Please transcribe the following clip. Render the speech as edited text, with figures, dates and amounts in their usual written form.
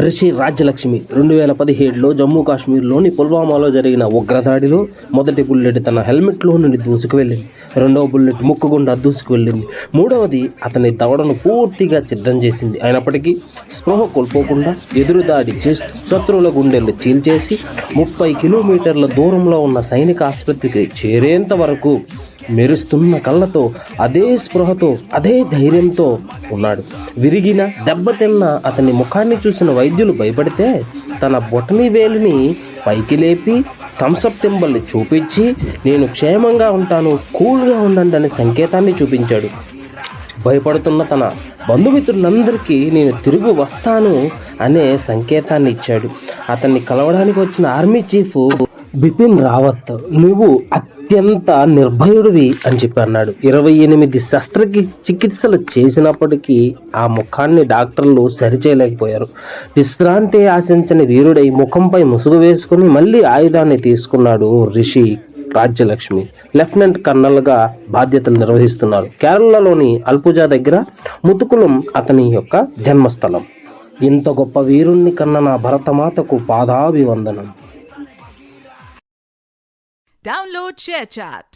రిషి రాజ్యలక్ష్మి 2017లో జమ్మూ కాశ్మీర్లోని పుల్వామాలో జరిగిన ఉగ్రదాడిలో మొదటి బుల్లెట్ తన హెల్మెట్లో నుండి దూసుకు వెళ్ళింది. రెండవ బుల్లెట్ ముక్కు గుండా దూసుకు వెళ్ళింది. మూడవది అతని దవడను పూర్తిగా ఛిద్రం చేసింది. అయినప్పటికీ స్పృహ కోల్పోకుండా ఎదురుదాడి చేస్తూ శత్రువుల గుండెలు చీల్చేసి 30 కిలోమీటర్ల దూరంలో ఉన్న సైనిక ఆసుపత్రికి చేరేంత వరకు మెరుస్తున్న కళ్ళతో, అదే స్పృహతో, అదే ధైర్యంతో ఉన్నాడు. విరిగిన దెబ్బతిన్న అతని ముఖాన్ని చూసిన వైద్యులు భయపడితే తన బొటనీ వేలిని పైకి లేపి థమ్సప్ సింబల్ని చూపించి, నేను క్షేమంగా ఉంటాను, కూల్గా ఉండండి అనే సంకేతాన్ని చూపించాడు. భయపడుతున్న తన బంధుమిత్రులందరికీ నేను తిరిగి వస్తాను అనే సంకేతాన్ని ఇచ్చాడు. అతన్ని కలవడానికి వచ్చిన ఆర్మీ చీఫ్ బిపిన్ రావత్, నువ్వు అత్యంత నిర్భయుడివి అని చెప్పి అన్నాడు. 28 శస్త్రచికిత్సలు చేసినప్పటికీ ఆ ముఖాన్ని డాక్టర్లు సరిచేయలేకపోయారు. విశ్రాంతి ఆశించని వీరుడై ముఖంపై ముసుగు వేసుకుని మళ్ళీ ఆయుధాన్ని తీసుకున్నాడు రిషి రాజ్యలక్ష్మి. లెఫ్టినెంట్ కర్నల్గా బాధ్యతలు నిర్వహిస్తున్నారు. కేరళలోని అల్పుజా దగ్గర ముతుకులం అతని యొక్క జన్మస్థలం. ఇంత గొప్ప వీరుణ్ణి కన్న నా భరతమాతకు పాదాభివందనం. Download ShareChat.